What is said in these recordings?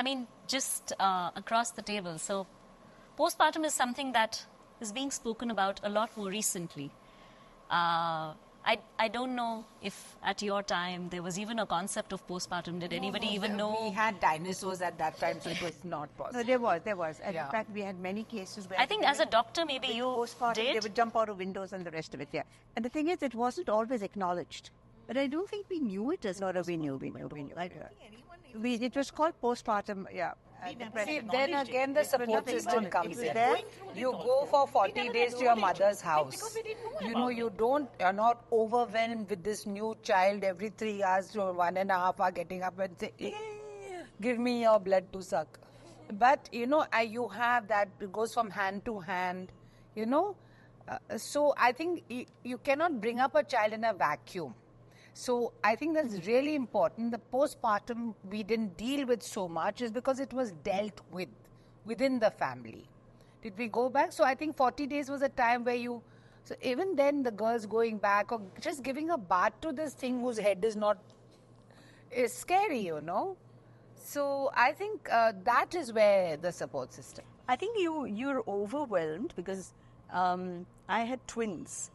I mean, just across the table. So, postpartum is something that is being spoken about a lot more recently. I don't know if at your time there was even a concept of postpartum. Did anybody even know? We had dinosaurs at that time, so it was not possible. No, there was. And in fact, we had many cases where... I think as a doctor, maybe you postpartum, did. They would jump out of windows and the rest of it, yeah. And the thing is, it wasn't always acknowledged. But I don't think we knew it as... No, we knew. It was called postpartum, yeah. See, then again the support system comes in. You go for 40 days to your mother's house. You know, you're not overwhelmed with this new child every 3 hours to 1.5 hours getting up and say, give me your blood to suck. But, you know, you have that, it goes from hand to hand, you know. So I think you cannot bring up a child in a vacuum. So I think that's really important. The postpartum we didn't deal with so much is because it was dealt with within the family. Did we go back? So I think 40 days was a time where so even then the girls going back or just giving a bath to this thing whose head is scary, you know. So I think that is where the support system. I think you're overwhelmed because I had twins.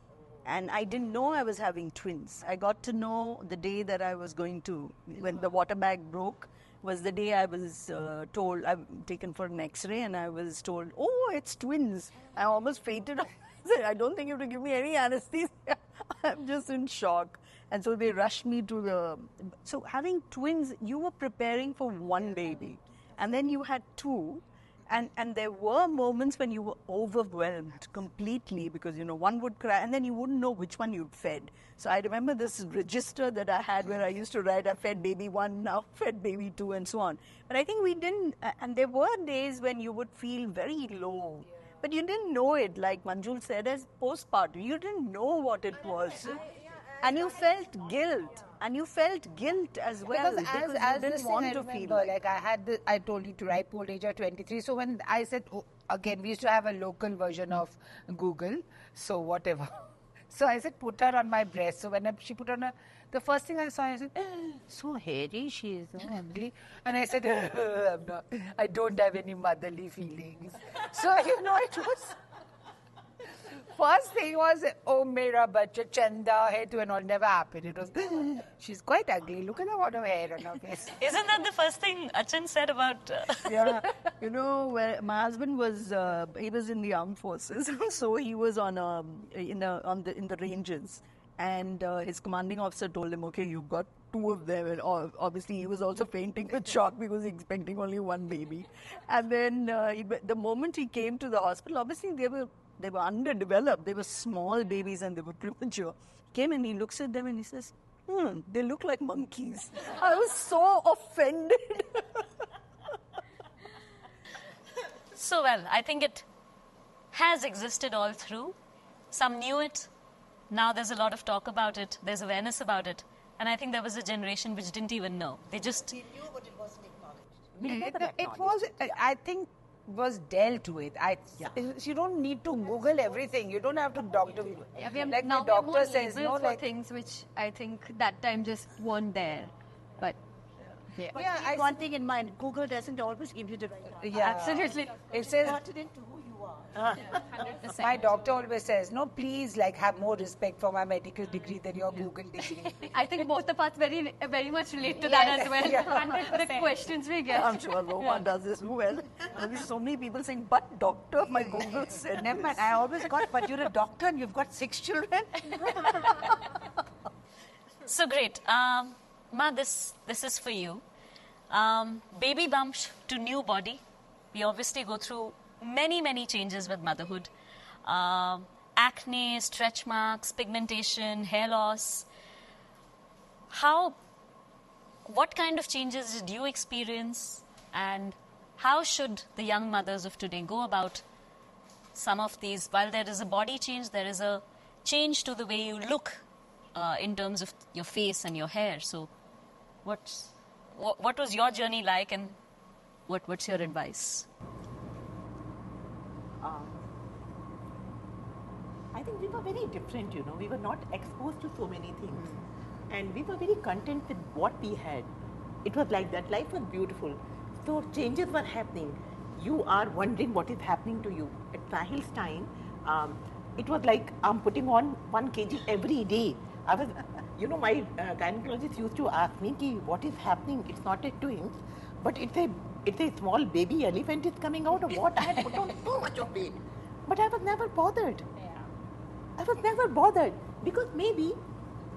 And I didn't know I was having twins. I got to know the day that I was going to, when the water bag broke, was the day I was told, I'm taken for an X-ray, and I was told, oh, it's twins. I almost fainted. I said, I don't think you have to give me any anesthesia. I'm just in shock. And so they rushed me to the... So having twins, you were preparing for one baby. And then you had two. And there were moments when you were overwhelmed completely because, you know, one would cry and then you wouldn't know which one you'd fed. So I remember this register that I had where I used to write, I fed baby 1, now fed baby 2 and so on. But I think we didn't, and there were days when you would feel very low. But you didn't know it, like Manjul said, as postpartum. You didn't know what it was. And you felt guilt. And you felt guilt as well because you didn't want to feel like I told you to ripe old age at 23. So when I said, again, we used to have a local version of Google. So whatever. So I said, put her on my breast. So when she put on her, the first thing I saw, I said, so hairy, she is so ugly. And I said, I don't have any motherly feelings. So, you know, it was... First thing was, oh, mera bacha chanda hai tu, and all never happened. It was, she's quite ugly. Look at the amount of hair on her face. Isn't that the first thing Achan said about... Yeah, you know, my husband was, he was in the armed forces, so he was on in the ranges. And his commanding officer told him, okay, you've got 2 of them. And obviously, he was also fainting with shock because he was expecting only 1 baby. And then the moment he came to the hospital, obviously they were underdeveloped. They were small babies and they were premature. He came and he looks at them and he says, they look like monkeys. I was so offended. So, well, I think it has existed all through. Some knew it. Now there's a lot of talk about it. There's awareness about it. And I think there was a generation which didn't even know. They knew, but it wasn't acknowledged. It was, I think, was dealt with. You don't need to Google everything. You don't have to doctor. Like now the doctor says, no, like things which I think that time just weren't there. But one thing in mind: Google doesn't always give you the right. Yeah, absolutely. It says. Into who you are. My doctor always says, no, please, like, have more respect for my medical degree than your Google degree. I think both of us very much relate to that as well. Yeah. The questions we get. I'm sure no one does this well. There's so many people saying, but doctor, my Google said. Never mind, I always got, but you're a doctor and you've got 6 children. So great. Ma, this is for you. Baby bump to new body. We obviously go through many changes with motherhood. Acne, stretch marks, pigmentation, hair loss. What kind of changes did you experience, and how should the young mothers of today go about some of these? While there is a body change, there is a change to the way you look in terms of your face and your hair. So what was your journey like, and what's your advice? I think we were very different, you know. We were not exposed to so many things. And we were very content with what we had. It was like that. Life was beautiful. So changes were happening. You are wondering what is happening to you. At Sahil's time, it was like I'm putting on 1 kg every day. I was, my gynecologist used to ask me, ki, what is happening? It's not a twins, but it's a small baby elephant is coming out of what? I had put on so much of weight. But I was never bothered. I was never bothered because maybe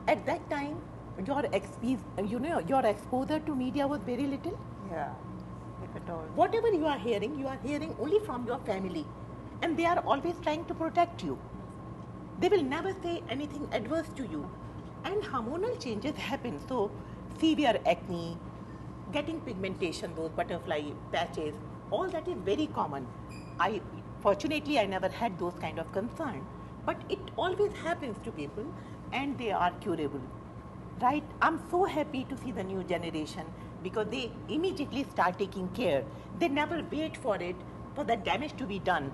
at that time your exposure to media was very little. Yeah, if at all. Whatever you are hearing only from your family, and they are always trying to protect you. They will never say anything adverse to you. And hormonal changes happen. So severe acne, getting pigmentation, those butterfly patches, all that is very common. Fortunately, I never had those kind of concern, but it always happens to people, and they are curable, right? I'm so happy to see the new generation because they immediately start taking care. They never wait for the damage to be done.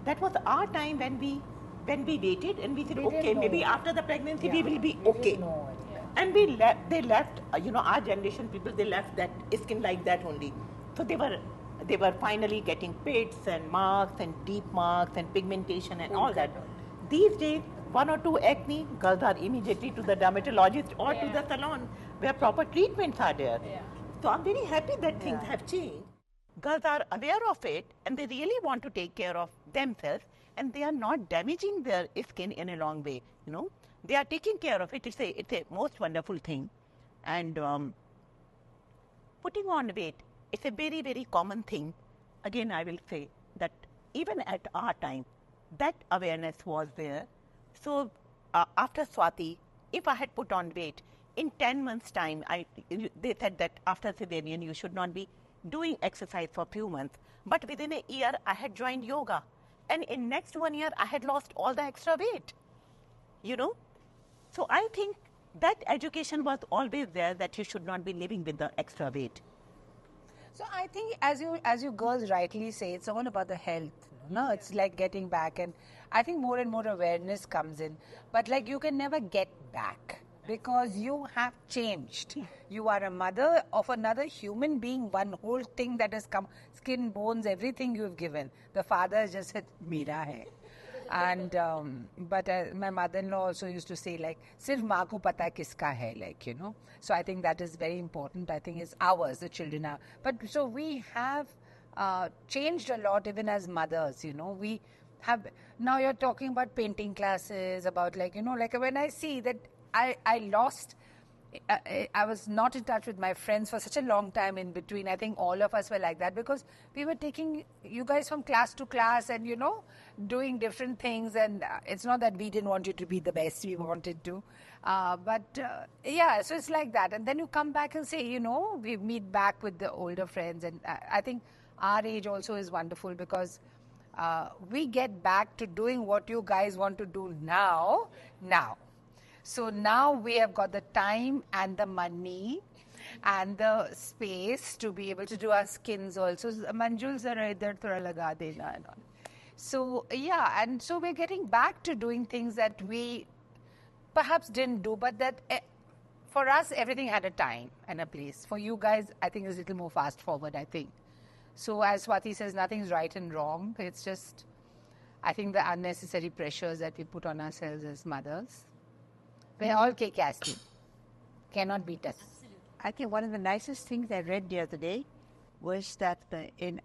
That was our time when we waited and we said, okay, maybe after the pregnancy we will be okay. And they left, our generation people, they left that skin like that only. So they were finally getting pits and marks and deep marks and pigmentation and all that. These days, 1 or 2 acne, girls are immediately to the dermatologist or to the salon where proper treatments are there. So I'm very happy that things have changed. Girls are aware of it and they really want to take care of themselves, and they are not damaging their skin in a long way. They are taking care of it. It's a most wonderful thing. And putting on weight, it's a very, very common thing. Again, I will say that even at our time, that awareness was there. So after Swati, if I had put on weight, in 10 months' time, they said that after cesarean, you should not be doing exercise for a few months. But within a year, I had joined yoga. And in next 1 year, I had lost all the extra weight. So I think that education was always there, that you should not be living with the extra weight. So I think, as you girls rightly say, it's all about the health. No, it's like getting back, and I think more and more awareness comes in. But like, you can never get back because you have changed. You are a mother of another human being, one whole thing that has come, skin, bones, everything you have given. The father just said, "Mera hai." And but my mother-in-law also used to say, like, "Sirf maa ko pata hai kiska hai," like, So I think that is very important. I think it's ours, the children are. But so we have changed a lot, even as mothers. We have now. You're talking about painting classes, about like when I see that I lost. I was not in touch with my friends for such a long time in between. I think all of us were like that because we were taking you guys from class to class and, doing different things. And it's not that we didn't want you to be the best, we wanted to. So it's like that. And then you come back and say, we meet back with the older friends. And I think our age also is wonderful because we get back to doing what you guys want to do now. So now we have got the time and the money and the space to be able to do our skins also. Manjul zara idhar thoda laga dena and all. So and so we're getting back to doing things that we perhaps didn't do, but that for us everything had a time and a place. For you guys, I think it's a little more fast forward, I think. So as Swati says, nothing's right and wrong. It's just, I think, the unnecessary pressures that we put on ourselves as mothers. We're all cake casting. Cannot beat us. I think one of the nicest things I read the other day was that in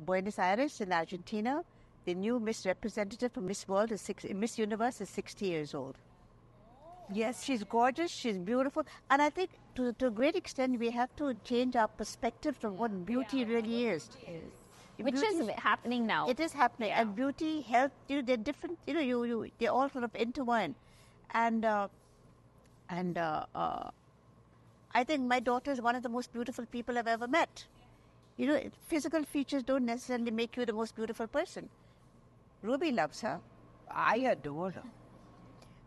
Buenos Aires, in Argentina, the new Miss Representative for Miss World Miss Universe is 60 years old. Yes, she's gorgeous, she's beautiful. And I think to a great extent, we have to change our perspective from what beauty really is. Which is happening now. It is happening. Yeah. And beauty, health, they're different, they're all sort of intertwined. And I think my daughter is one of the most beautiful people I've ever met. Physical features don't necessarily make you the most beautiful person. Ruby loves her. I adore her.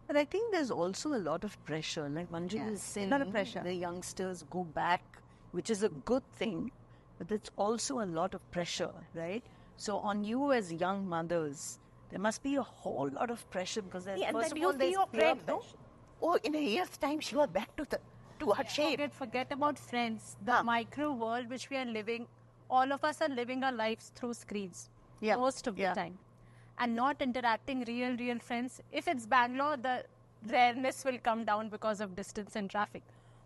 But I think there's also a lot of pressure. Like Manju is saying, a lot of pressure. The youngsters go back, which is a good thing, but it's also a lot of pressure, right? So on you as young mothers, there must be a whole lot of pressure because there's first of all, there's your friend, no? Oh, in a year's time, she was back to her shape. Forget about friends. The micro world which we are living all of us are living our lives through screens most of the time and not interacting real friends. If it's Bangalore, the rareness will come down because of distance and traffic.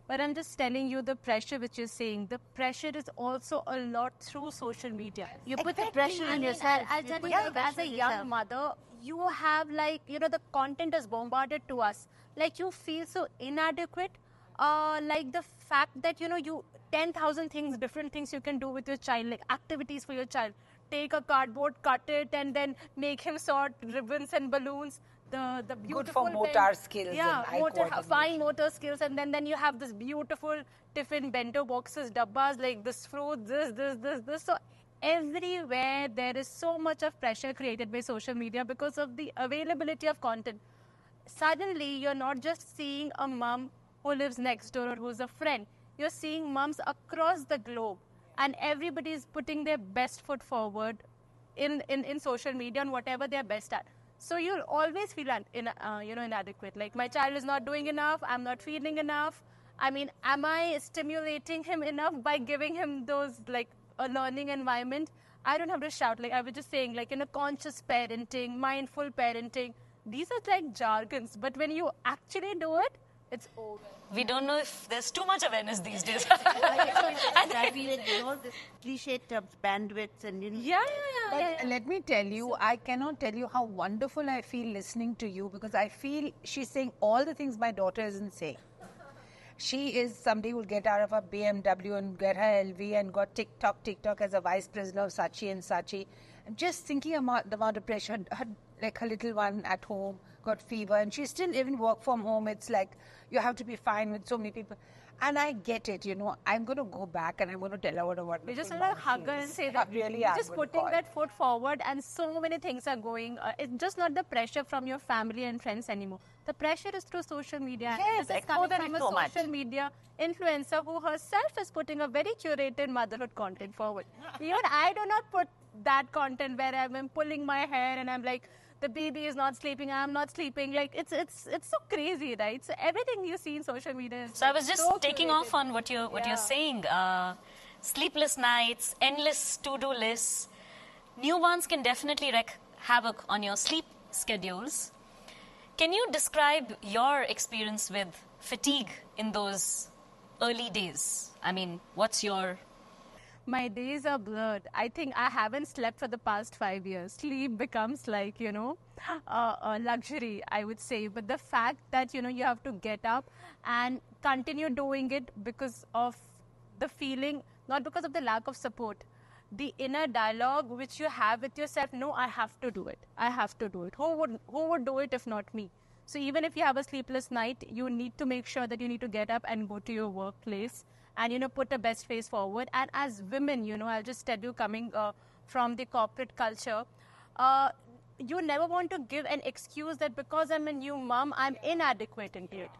But I'm just telling you the pressure which you're saying. The pressure is also a lot through social media. You put the pressure on yourself. I'll tell you, as a young mother, you have the content is bombarded to us. Like you feel so inadequate. Like the fact that, you 10,000 things, different things you can do with your child, like activities for your child. Take a cardboard, cut it, and then make him sort ribbons and balloons. The beautiful good for motor skills. Yeah, fine motor skills, and then you have this beautiful tiffin bento boxes, dabbas like this fruit, this. So everywhere there is so much of pressure created by social media because of the availability of content. Suddenly, you're not just seeing a mom who lives next door or who's a friend. You're seeing moms across the globe, and everybody is putting their best foot forward in social media on whatever they're best at. So you'll always feel inadequate. Like, my child is not doing enough. I'm not feeling enough. I mean, am I stimulating him enough by giving him those, like, a learning environment? I don't have to shout. Like, I was just saying, like, conscious parenting, mindful parenting. These are like jargons. But when you actually do it, it's over. We don't know if there's too much awareness these days. All this cliche terms, bandwidths and But let me tell you, I cannot tell you how wonderful I feel listening to you, because I feel she's saying all the things my daughter isn't saying. She is somebody who will get out of a BMW and get her LV and got TikTok as a vice president of Saatchi and Saatchi. I'm just thinking about the amount of pressure. Her little one at home got fever, and she still even work from home. It's like you have to be fine with so many people. And I get it, I'm going to go back and I'm going to tell her what we just want to hug her and say that. Really, just putting that foot forward, and so many things are going. It's just not the pressure from your family and friends anymore. The pressure is through social media. Yes, this is coming from a social media influencer who herself is putting a very curated motherhood content forward. Even I do not put that content where I'm pulling my hair and I'm like, the baby is not sleeping, I'm not sleeping. Like, it's so crazy, right? So everything you see in social media is So I was just taking off on what you're saying. Sleepless nights, endless to-do lists. Newborns can definitely wreak havoc on your sleep schedules. Can you describe your experience with fatigue in those early days? I mean, what's your... My days are blurred. I think I haven't slept for the past 5 years. Sleep becomes like, a luxury, I would say. But the fact that, you have to get up and continue doing it because of the feeling, not because of the lack of support. The inner dialogue which you have with yourself, no, I have to do it. I have to do it. Who would do it if not me? So even if you have a sleepless night, you need to make sure that you need to get up and go to your workplace and, put a best face forward. And as women, I'll just tell you, coming from the corporate culture, you never want to give an excuse that because I'm a new mom, I'm inadequate into it.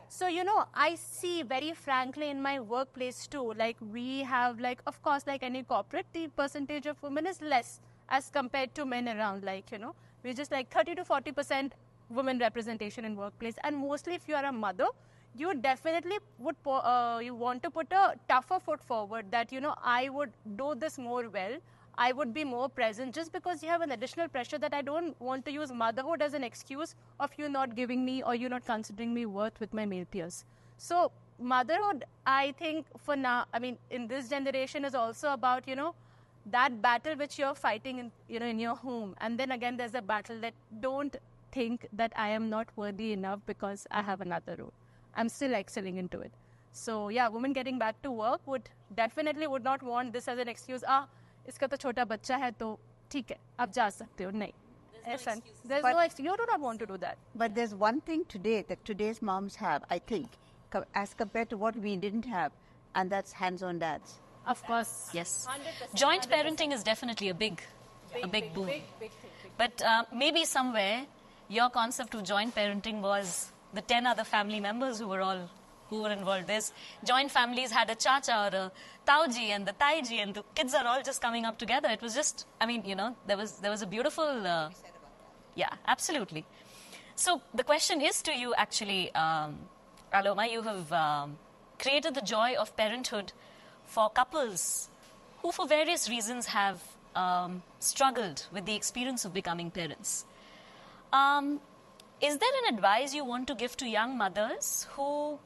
So, I see very frankly in my workplace too, like we have, of course, like any corporate, the percentage of women is less as compared to men around, we're just like 30 to 40% women representation in workplace. And mostly if you are a mother, you definitely would you want to put a tougher foot forward that, I would do this more well. I would be more present, just because you have an additional pressure that I don't want to use motherhood as an excuse of you not giving me or you not considering me worth with my male peers. So motherhood, I think for now, I mean, in this generation is also about, that battle which you're fighting in your home. And then again, there's a battle that don't think that I am not worthy enough because I have another role. I'm still excelling into it. So yeah, women getting back to work would not want this as an excuse. इसका तो छोटा बच्चा है तो ठीक है आप जा सकते हो नहीं. There's no excuse. You do not want to do that. But there's one thing today that today's moms have, I think, as compared to what we didn't have, and that's hands-on dads. Of course. Yes. 100%. Joint parenting is definitely a big boom. But maybe somewhere your concept of joint parenting was the 10 other family members who were involved. There's joint families had a chacha or a tauji and the taiji, and the kids are all just coming up together. It was just, I mean, there was a beautiful, yeah, absolutely. So the question is to you actually, Aloma, you have created the joy of parenthood for couples who for various reasons have struggled with the experience of becoming parents. Is there an advice you want to give to young mothers who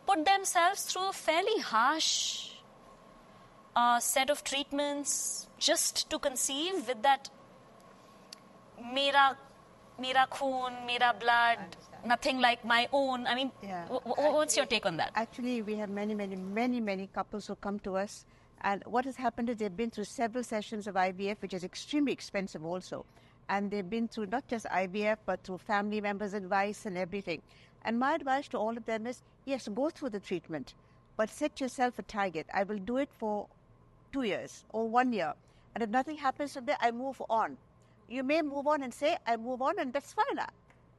put themselves through a fairly harsh set of treatments just to conceive with that mera khoon, mera blood, nothing like my own? I mean, what's your take on that? Actually, we have many couples who come to us, and what has happened is they've been through several sessions of IVF, which is extremely expensive also. And they've been through not just IVF, but through family members' advice and everything. And my advice to all of them is, yes, go through the treatment, but set yourself a target. I will do it for 2 years or 1 year. And if nothing happens from there, I move on. You may move on and say, I move on, and that's fine.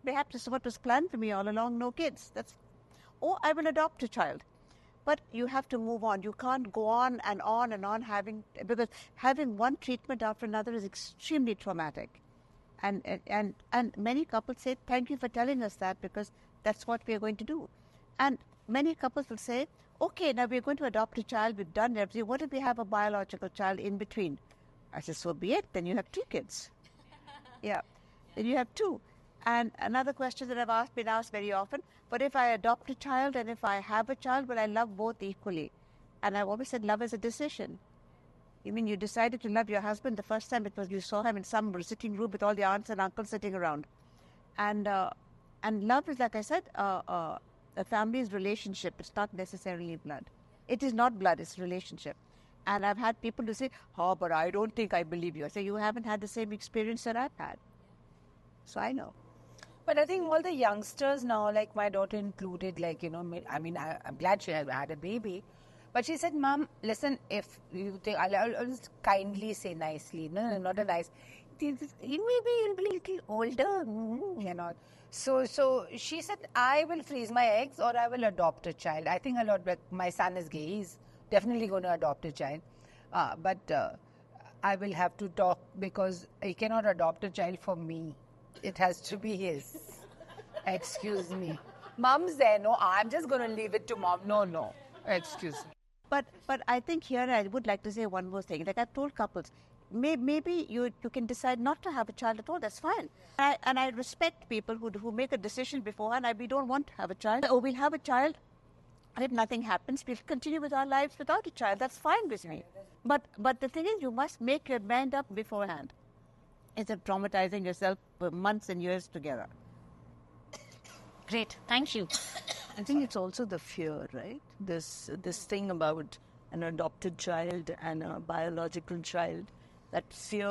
Perhaps this is what was planned for me all along, no kids. Or I will adopt a child. But you have to move on. You can't go on and on and on because having one treatment after another is extremely traumatic. And many couples say, thank you for telling us that, because that's what we're going to do. And many couples will say, okay, now we're going to adopt a child. We've done everything. What if we have a biological child in between? I said, so be it. Then you have 2 kids. Yeah. Then you have 2. And another question that I've been asked very often, but if I adopt a child and if I have a child, will I love both equally? And I've always said love is a decision. You mean you decided to love your husband the first time it was you saw him in some sitting room with all the aunts and uncles sitting around. And love is, like I said, a family's relationship. It's not necessarily blood. It is not blood, it's relationship. And I've had people who say, oh, but I don't think I believe you. I say, you haven't had the same experience that I've had. So I know. But I think all the youngsters now, like my daughter included, I'm glad she had a baby. But she said, Mom, listen, if you think, I'll just kindly say nicely, no, not a nice, maybe you'll be a little older, So she said, I will freeze my eggs or I will adopt a child. I think my son is gay, he's definitely going to adopt a child. But I will have to talk because he cannot adopt a child for me. It has to be his. Excuse me. Mom's there. No, I'm just going to leave it to Mom. No. Excuse me. But I think here I would like to say one more thing. Like I've told couples, maybe you can decide not to have a child at all. That's fine. And I respect people who make a decision beforehand. We don't want to have a child. Or we'll have a child. And if nothing happens, we'll continue with our lives without a child. That's fine with me. But the thing is, you must make your mind up beforehand. Instead of traumatizing yourself for months and years together. Great. Thank you. I think it's also the fear, right? This thing about an adopted child and a biological child, that fear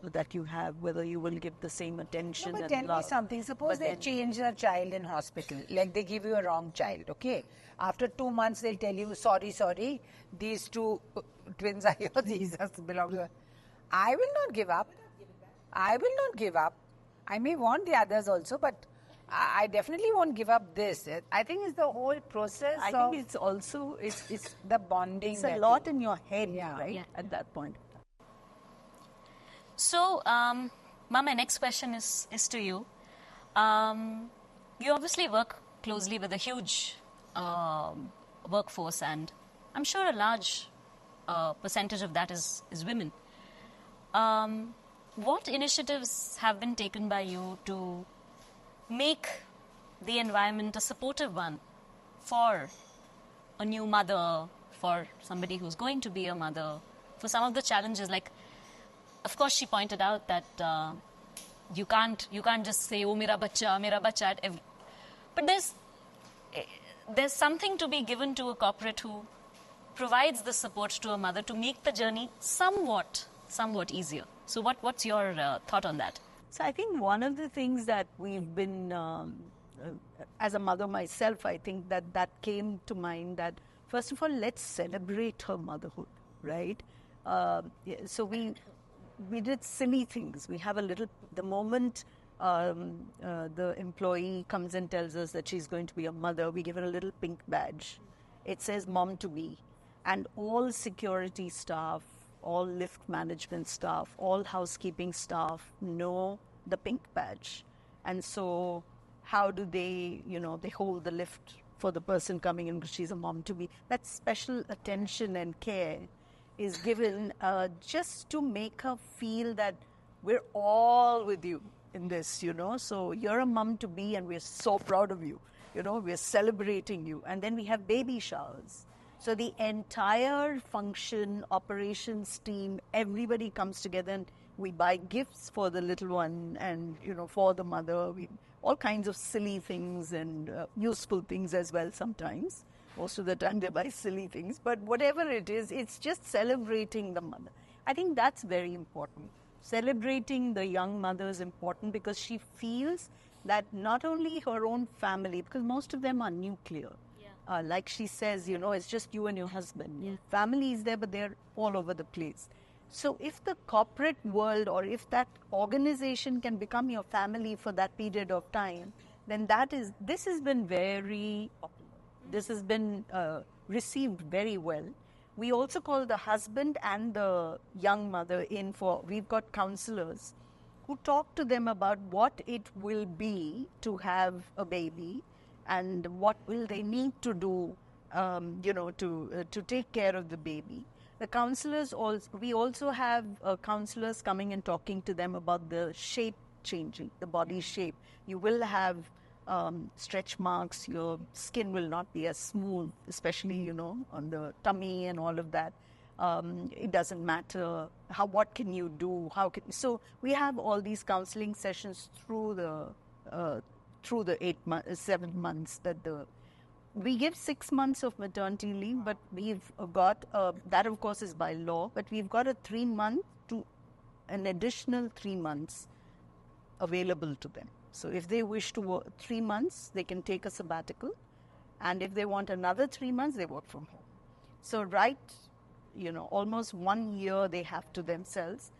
that you have, whether you will give the same attention but and tell love. me something. Suppose they change a child in hospital, like they give you a wrong child, okay? After 2 months, they'll tell you, sorry, these 2 twins are yours, these belong to you. I will not give up. I will not give up. I may want the others also, but I definitely won't give up this. I think it's the whole process. I think it's also it's the bonding. It's a lot in your head, right? Yeah. At that point. So, Mom, my next question is to you. You obviously work closely with a huge workforce, and I'm sure a large percentage of that is women. What initiatives have been taken by you to make the environment a supportive one for a new mother, for somebody who's going to be a mother, for some of the challenges? Like, of course, she pointed out that you can't just say, "Oh, mera bacha," at every. But there's something to be given to a corporate who provides the support to a mother to make the journey somewhat easier. So what's your thought on that? So I think one of the things that we've been, as a mother myself, I think that came to mind that, first of all, let's celebrate her motherhood, right? So we did silly things. We have the moment the employee comes and tells us that she's going to be a mother, we give her a little pink badge. It says mom to be. And all security staff, all lift management staff, all housekeeping staff know the pink badge. And so how do they hold the lift for the person coming in because she's a mom to be? That's special attention and care. is given just to make her feel that we're all with you in this, So you're a mum to be, and we're so proud of you. We're celebrating you. And then we have baby showers. So the entire function, operations team, everybody comes together, and we buy gifts for the little one and, for the mother. All kinds of silly things and useful things as well sometimes. Most of the time they buy silly things. But whatever it is, it's just celebrating the mother. I think that's very important. Celebrating the young mother is important because she feels that not only her own family, because most of them are nuclear. Like she says, it's just you and your husband. Yeah. Family is there, but they're all over the place. So if the corporate world or if that organization can become your family for that period of time, then this has been very popular. This has been received very well. We also call the husband and the young mother we've got counselors who talk to them about what it will be to have a baby and what will they need to do, to take care of the baby. The counselors we also have counselors coming and talking to them about the shape changing, the body shape. You will have stretch marks, your skin will not be as smooth, especially, on the tummy and all of that. It doesn't matter. What can you do? So we have all these counseling sessions through the 7 months we give 6 months of maternity leave, but we've got, that of course is by law, but we've got a 3-month to an additional 3 months available to them. So if they wish to work 3 months, they can take a sabbatical. And if they want another 3 months, they work from home. So almost 1 year they have to themselves.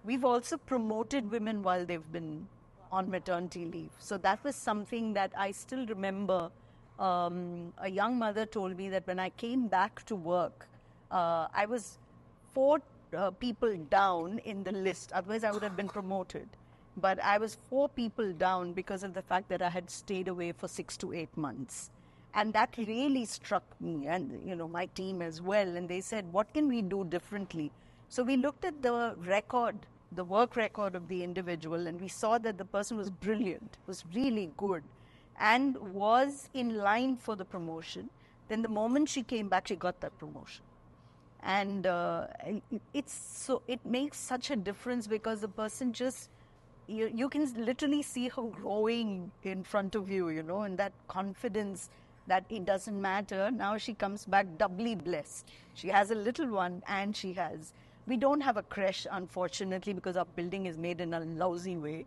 We've also promoted women while they've been on maternity leave. So that was something that I still remember. A young mother told me that when I came back to work, I was 4 people down in the list. Otherwise, I would have been promoted. But I was 4 people down because of the fact that I had stayed away for 6 to 8 months. And that really struck me and, my team as well. And they said, what can we do differently? So we looked at the work record of the individual, and we saw that the person was brilliant, was really good, and was in line for the promotion. Then the moment she came back, she got that promotion. And it makes such a difference because the person just, you can literally see her growing in front of you, and that confidence that it doesn't matter. Now she comes back doubly blessed. She has a little one, and we don't have a creche, unfortunately, because our building is made in a lousy way.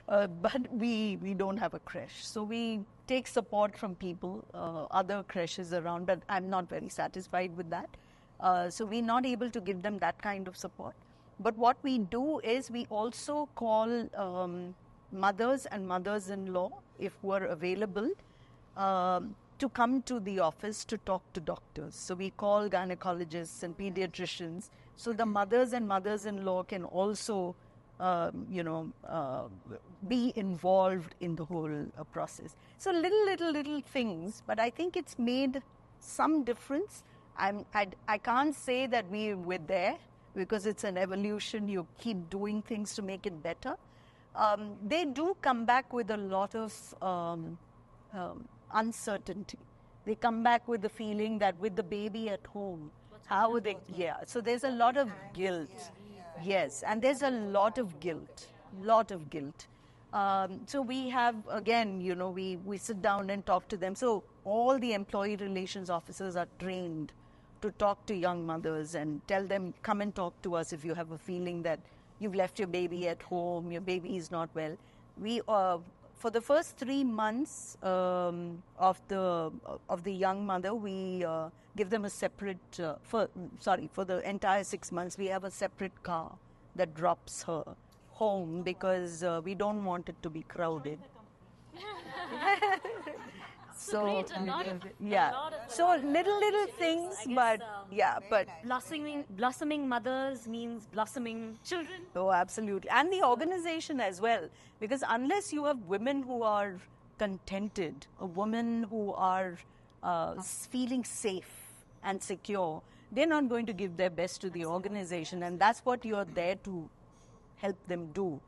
But we don't have a creche. So we take support from people, other creches around, but I'm not very satisfied with that. So we're not able to give them that kind of support. But what we do is we also call mothers and mothers-in-law, if we're available, to come to the office to talk to doctors. So we call gynecologists and pediatricians. So the mothers and mothers-in-law can also, be involved in the whole process. So little things, but I think it's made some difference. I can't say that we're there because it's an evolution. You keep doing things to make it better. They do come back with a lot of uncertainty. They come back with the feeling that with the baby at home, how would they? Yeah. So there's a lot of guilt. Yes, and there's a lot of guilt. So we have, again, we sit down and talk to them. So all the employee relations officers are trained to talk to young mothers and tell them, come and talk to us if you have a feeling that you've left your baby at home, your baby is not well. We for the first 3 months of the young mother, we give them a separate, for the entire 6 months, we have a separate car that drops her home because we don't want it to be crowded. So a lot of so little things, but blossoming mothers means blossoming children. Oh, absolutely. And the organization as well, because unless you have women who are contented, women who are feeling safe and secure, they're not going to give their best to the organization, and that's what you're there to help them do.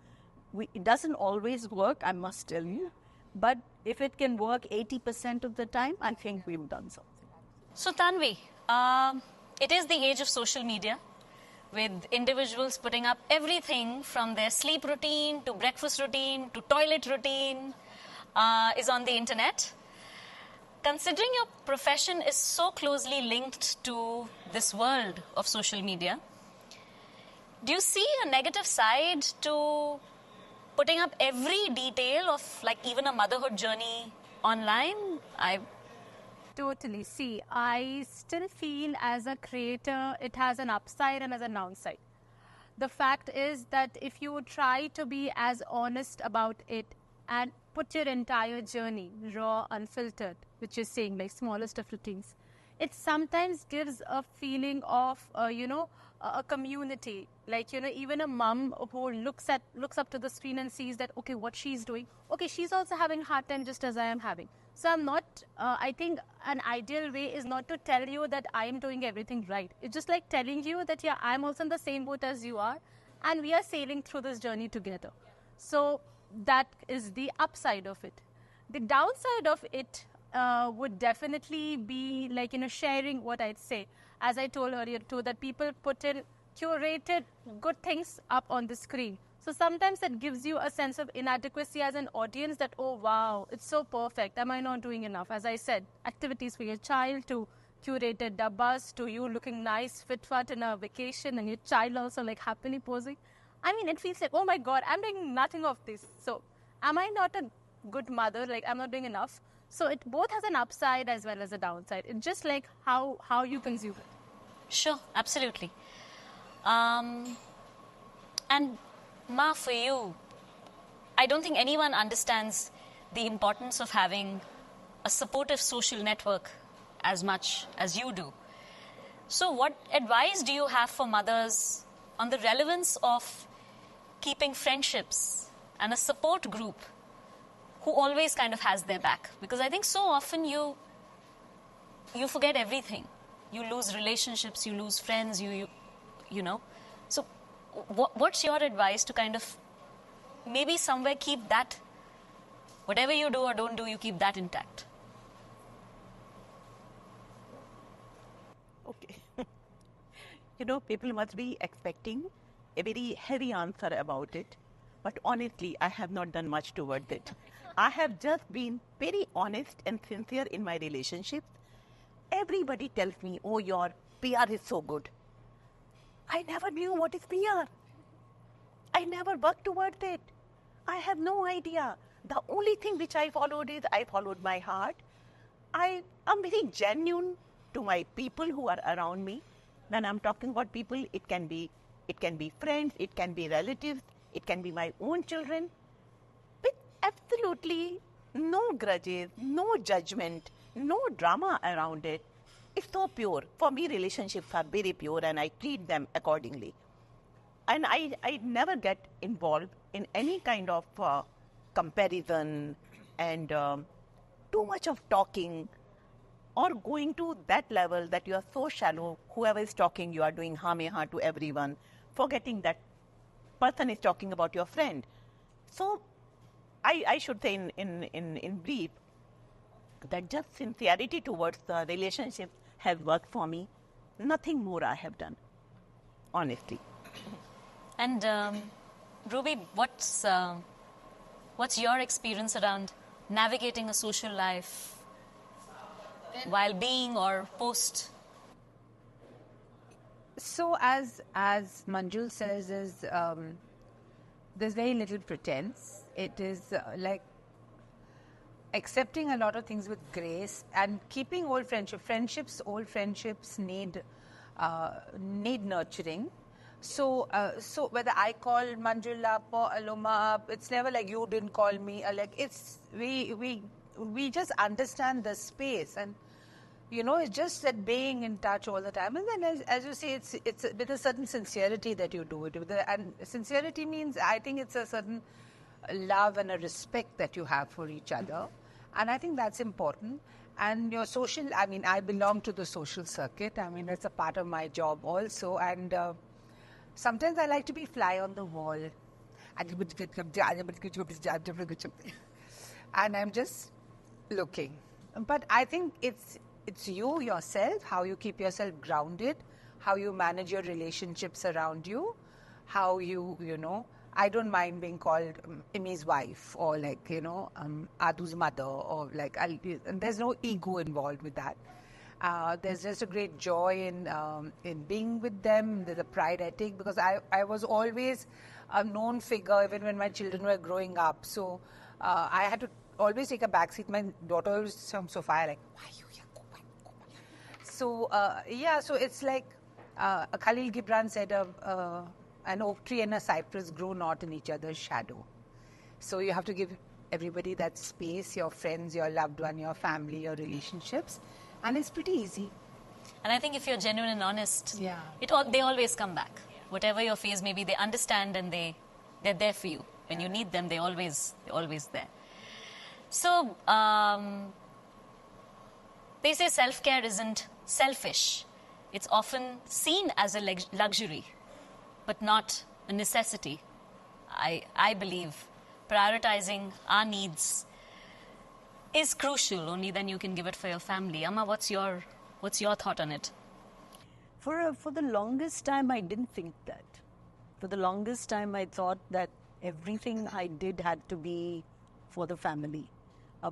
It doesn't always work, I must tell you, but if it can work 80% of the time, I think we've done something. So Tanvi, it is the age of social media, with individuals putting up everything from their sleep routine to breakfast routine to toilet routine is on the internet. Considering your profession is so closely linked to this world of social media, do you see a negative side to putting up every detail of like even a motherhood journey online? Totally. See, I still feel as a creator, it has an upside and as a downside. The fact is that if you try to be as honest about it and put your entire journey raw, unfiltered, which is saying like smallest of routines, it sometimes gives a feeling of, a community. Like, even a mom who looks up to the screen and sees that, okay, what she's doing, okay, she's also having a hard time just as I am having. So I'm not, I think an ideal way is not to tell you that I am doing everything right. It's just like telling you that, yeah, I'm also in the same boat as you are, and we are sailing through this journey together. So that is the upside of it. The downside of it would definitely be like, sharing what I'd say. As I told earlier too, that people put in curated good things up on the screen. So sometimes that gives you a sense of inadequacy as an audience that, oh, wow, it's so perfect. Am I not doing enough? As I said, activities for your child, to curated dabbas, to you looking nice, fit-fat in a vacation, and your child also like happily posing. I mean, it feels like, oh my God, I'm doing nothing of this. So am I not a good mother? Like, I'm not doing enough. So it both has an upside as well as a downside. It's just like how you consume it. Sure, absolutely. And Ma, for you, I don't think anyone understands the importance of having a supportive social network as much as you do. So what advice do you have for mothers on the relevance of keeping friendships and a support group who always kind of has their back? Because I think so often you forget everything. You lose relationships, you lose friends, you know. So what's your advice to kind of maybe somewhere keep that, whatever you do or don't do, you keep that intact? Okay. People must be expecting a very heavy answer about it. But honestly, I have not done much towards it. I have just been very honest and sincere in my relationships. Everybody tells me, oh, your PR is so good. I never knew what is PR. I never worked towards it. I have no idea. The only thing which I followed is I followed my heart. I am very genuine to my people who are around me. When I'm talking about people, it can be friends, it can be relatives, it can be my own children. With absolutely no grudges, no judgment, no drama around it. It's so pure. For me, relationships are very pure and I treat them accordingly. And I never get involved in any kind of comparison and too much of talking or going to that level that you are so shallow. Whoever is talking, you are doing ha-me-ha to everyone, forgetting that person is talking about your friend. So I should say in brief that just sincerity towards the relationship has worked for me. Nothing more I have done, honestly. And Ruby, what's your experience around navigating a social life while being or post? So as Manjul says, there's very little pretense. It is like accepting a lot of things with grace and keeping old friendships. Old friendships need nurturing. So whether I call Manjul up or Aloma up, it's never like you didn't call me. Like it's we just understand the space, and it's just that being in touch all the time. And then as you say, it's with a certain sincerity that you do it. And sincerity means, I think it's a certain love and a respect that you have for each other. And I think that's important. And your social, I mean, I belong to the social circuit. I mean, it's a part of my job also. And sometimes I like to be fly on the wall. And I'm just looking. But I think it's you, yourself, how you keep yourself grounded, how you manage your relationships around you, how you know, I don't mind being called Imi's wife or like, you know, Adu's mother or like, and there's no ego involved with that. There's just a great joy in being with them. There's a pride I take because I was always a known figure even when my children were growing up. So I had to always take a backseat. My daughter was from Sophia like, why are you here? Go back, go back. So yeah, so it's like Khalil Gibran said, an oak tree and a cypress grow not in each other's shadow. So you have to give everybody that space, your friends, your loved one, your family, your relationships. And it's pretty easy. And I think if you're genuine and honest, Yeah. they always come back. Whatever your phase may be, they understand and they're there for you. When you need them, they're always there. So, they say self-care isn't selfish. It's often seen as a luxury, but not a necessity. I believe prioritizing our needs is crucial. Only then you can give it for your family. Amma, what's your thought on it? For the longest time, I didn't think that. For the longest time, I thought that everything I did had to be for the family,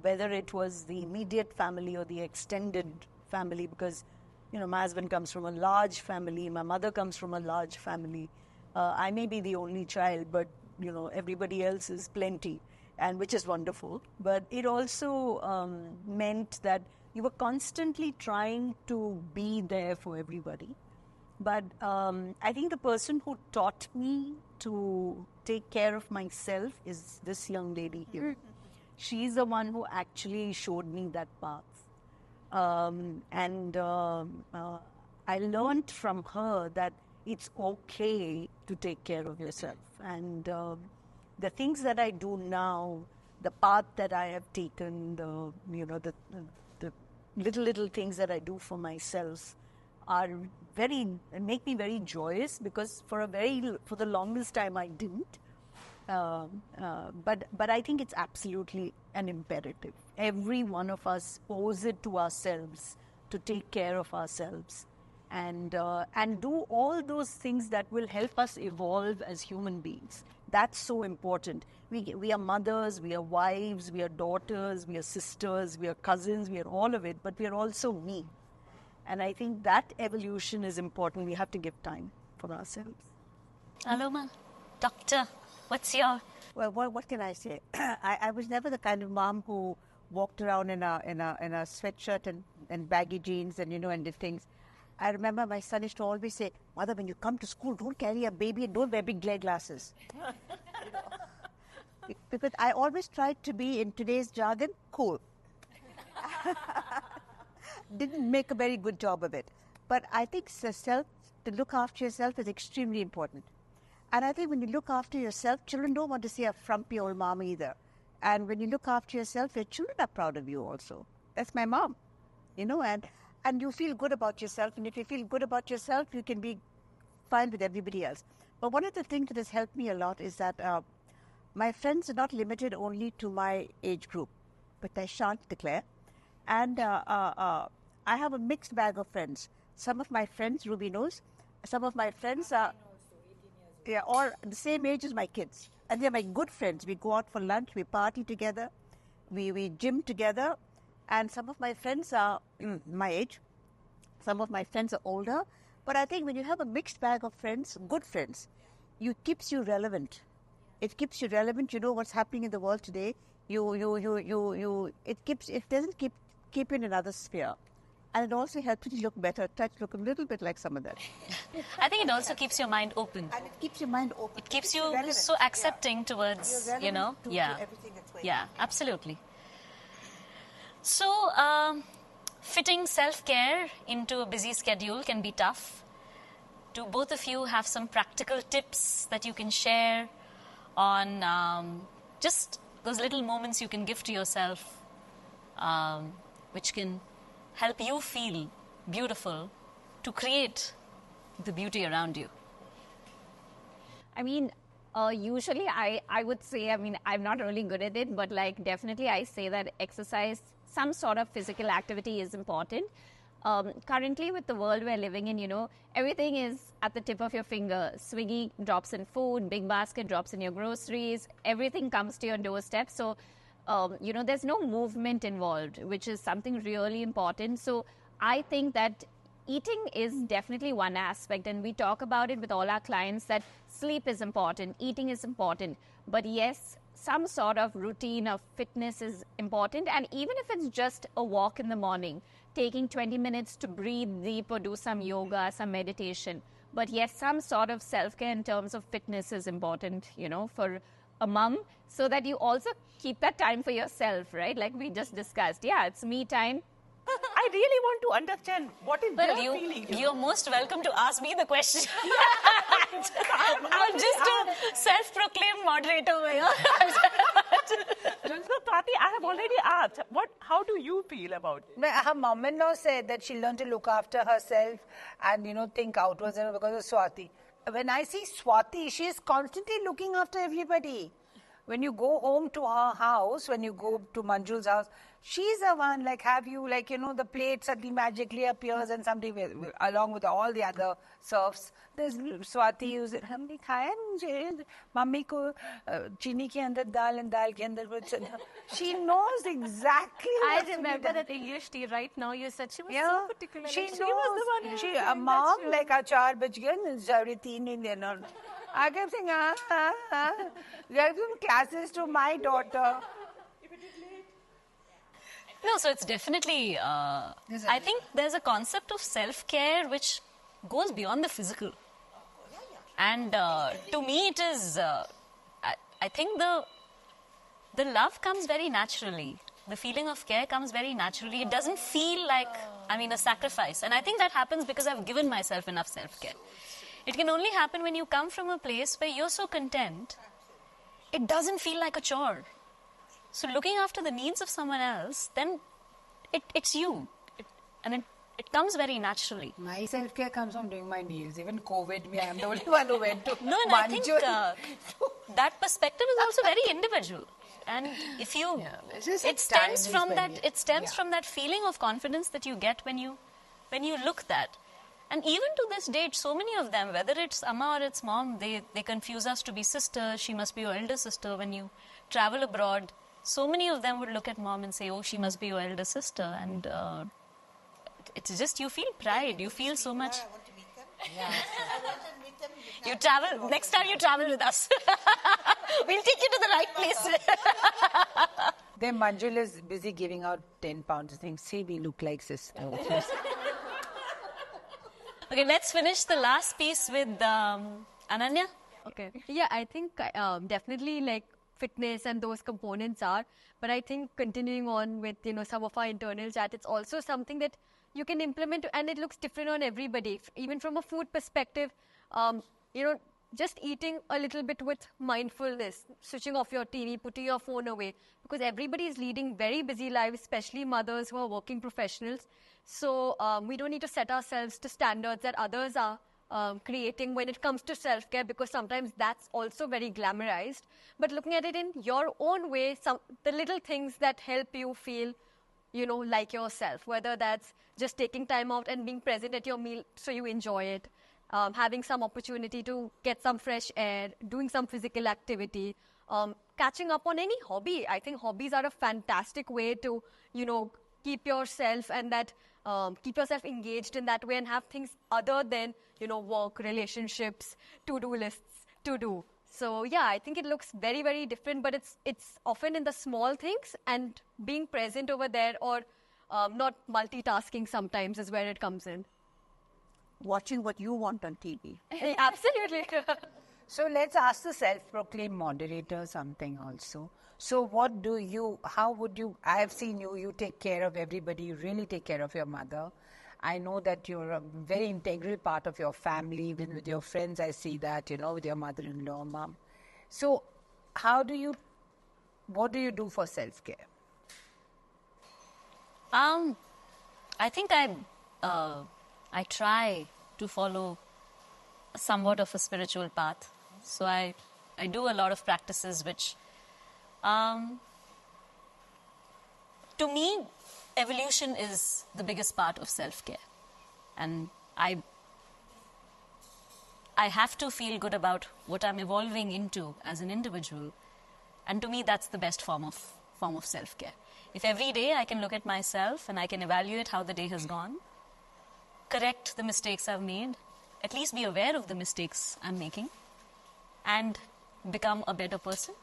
whether it was the immediate family or the extended family, because, you know, my husband comes from a large family, my mother comes from a large family. I may be the only child, but, you know, everybody else is plenty, and which is wonderful. But it also meant that you were constantly trying to be there for everybody. But I think the person who taught me to take care of myself is this young lady here. She's the one who actually showed me that path. I learned from her that it's okay to take care of yourself. And the things that I do now, the path that I have taken, the little things that I do for myself are make me very joyous, because for the longest time I didn't. But I think it's absolutely an imperative. Every one of us owes it to ourselves to take care of ourselves and do all those things that will help us evolve as human beings. That's so important. We are mothers, we are wives, we are daughters, we are sisters, we are cousins, we are all of it, but we are also me. And I think that evolution is important. We have to give time for ourselves. Aloma, doctor, what's your... Well, what can I say? I was never the kind of mom who walked around in a sweatshirt and baggy jeans and and did things. I remember my son used to always say, "Mother, when you come to school, don't carry a baby and don't wear big glare glasses." Because I always tried to be, in today's jargon, cool. Didn't make a very good job of it. But I think to look after yourself is extremely important. And I think when you look after yourself, children don't want to see a frumpy old mom either. And when you look after yourself, your children are proud of you also. That's my mom, and you feel good about yourself. And if you feel good about yourself, you can be fine with everybody else. But one of the things that has helped me a lot is that my friends are not limited only to my age group, but I shan't declare. And I have a mixed bag of friends. Some of my friends, Ruby knows, some of my friends are all the same age as my kids. And they're my good friends. We go out for lunch, we party together, we gym together. And some of my friends are my age. Some of my friends are older. But I think when you have a mixed bag of friends, good friends, it keeps you relevant. It keeps you relevant. You know what's happening in the world today. It doesn't keep you in another sphere. And it also helps you look better, look a little bit like some of that. I think it also keeps your mind open. And it keeps your mind open. It keeps you so accepting towards, to everything that's going on. Yeah, absolutely. So, fitting self-care into a busy schedule can be tough. Do both of you have some practical tips that you can share on just those little moments you can give to yourself which can help you feel beautiful to create the beauty around you? I mean, usually I would say, I mean, I'm not really good at it, but like definitely I say that exercise, some sort of physical activity is important. Currently with the world we're living in, you know, everything is at the tip of your finger. Swiggy drops in food, Big Basket drops in your groceries, everything comes to your doorstep. So, you know, there's no movement involved, which is something really important. So I think that eating is definitely one aspect, and we talk about it with all our clients that sleep is important, eating is important. But yes, some sort of routine of fitness is important. And even if it's just a walk in the morning, taking 20 minutes to breathe deep or do some yoga, some meditation. But yes, some sort of self-care in terms of fitness is important, you know, for a mom, so that you also keep that time for yourself, right? Like we just discussed. Yeah, it's me time. I really want to understand what is Well, their feeling. you're most welcome to ask me the question. I'm just a self-proclaimed moderator over here. So, Swati, I have already asked, how do you feel about it? Her mom-in-law said that she learned to look after herself and, you know, think outwards because of Swati. When I see Swati, she is constantly looking after everybody. When you go home to her house, when you go to Manjul's house, she's the one, like, have you, like, you know, the plate suddenly magically appears and somebody, along with all the other serfs, there's Swati who's, हमने खाया मुझे, mummy को चीनी के अंदर दाल and दाल के अंदर कुछ, she knows exactly. I what's to be remember done. that English tea right now. You said she was Yeah, so particular. she like, knows. was the one. She, a mom, like, achar bach gaya, sorry, 3 Indian. I kept saying, give some classes to my daughter. No, so it's definitely, I think there's a concept of self-care which goes beyond the physical. And to me it is, I think the love comes very naturally. The feeling of care comes very naturally. It doesn't feel like, I mean, a sacrifice. And I think that happens because I've given myself enough self-care. It can only happen when you come from a place where you're so content, it doesn't feel like a chore. So looking after the needs of someone else, then it's you. It comes very naturally. My self-care comes from doing my nails. Even COVID, me, I'm the only one who went to No, and I think that perspective is also very individual. And if you, it stems from that. It stems from that feeling of confidence that you get when you look that. And even to this date, so many of them, whether it's Amma or it's mom, they confuse us to be sisters. She must be your elder sister. When you travel abroad, so many of them would look at mom and say, oh, she must be your elder sister. And it's just, you feel pride. You feel so much. You travel, next time you travel with us. We'll take you to the right place. Then Manjul is busy giving out 10 pounds saying, see, we look like sisters. Okay, let's finish the last piece with Ananya. Okay. Yeah, I think definitely like fitness and those components are, but I think continuing on with, you know, some of our internal chat, it's also something that you can implement and it looks different on everybody. Even from a food perspective, you know, just eating a little bit with mindfulness, switching off your TV, putting your phone away, because everybody is leading very busy lives, especially mothers who are working professionals. So we don't need to set ourselves to standards that others are creating when it comes to self-care, because sometimes that's also very glamorized. But looking at it in your own way, the little things that help you feel, you know, like yourself, whether that's just taking time out and being present at your meal so you enjoy it, having some opportunity to get some fresh air, doing some physical activity, catching up on any hobby. I think hobbies are a fantastic way to, you know, keep yourself and that keep yourself engaged in that way and have things other than, you know, work, relationships, to-do lists to do. So yeah, I think it looks very, very different, but it's often in the small things, and being present over there, or not multitasking sometimes is where it comes in. Watching what you want on TV. Absolutely. So let's ask the self-proclaimed moderator something also. So how would you, I have seen you take care of everybody, you really take care of your mother. I know that you're a very integral part of your family, even with your friends, I see that, you know, with your mother-in-law, mom. So what do you do for self-care? I think I try to follow somewhat of a spiritual path. So I do a lot of practices which, to me, evolution is the biggest part of self-care. And I have to feel good about what I'm evolving into as an individual. And to me, that's the best form of self-care. If every day I can look at myself and I can evaluate how the day has gone, correct the mistakes I've made, at least be aware of the mistakes I'm making, and become a better person,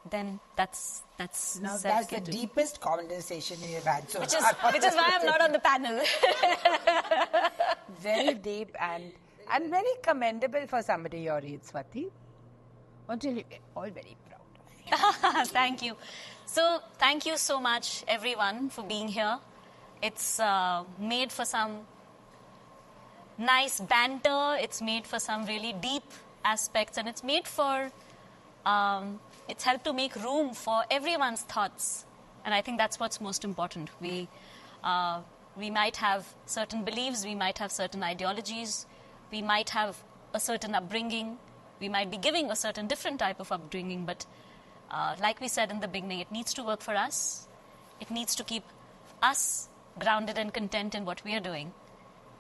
then that's Now self-care. that's the deepest conversation we have had so which is why I'm not on the panel. Very deep and very commendable for somebody your age, Swati. All very proud of you. Thank you. So, thank you so much, everyone, for being here. It's made for some nice banter. It's made for some really deep aspects, and it's made for. It's helped to make room for everyone's thoughts, and I think that's what's most important. We might have certain beliefs, we might have certain ideologies, we might have a certain upbringing, we might be giving a certain different type of upbringing, but like we said in the beginning, it needs to work for us. It needs to keep us grounded and content in what we are doing.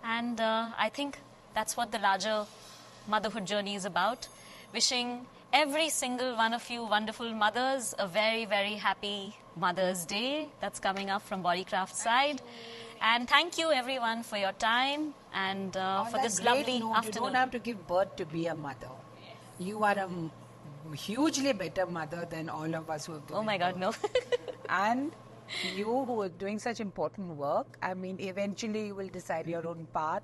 And I think that's what the larger motherhood journey is about. Wishing every single one of you wonderful mothers a very, very happy Mother's Day that's coming up from Bodycraft side. And thank you everyone for your time and for this lovely afternoon. You don't have to give birth to be a mother. You are a hugely better mother than all of us who have given Oh my God, birth. no. And you who are doing such important work, I mean, eventually you will decide your own path.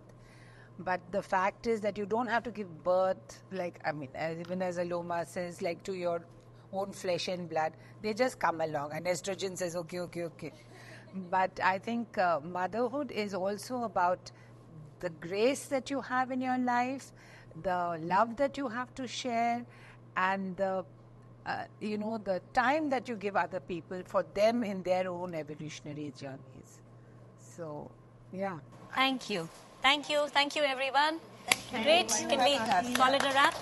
But the fact is that you don't have to give birth, like, I mean, even as Aloma says, like to your own flesh and blood. They just come along and estrogen says, okay. But I think motherhood is also about the grace that you have in your life, the love that you have to share, and the the time that you give other people for them in their own evolutionary journeys. So, yeah. Thank you. Thank you, everyone. Great. Can we call it a wrap?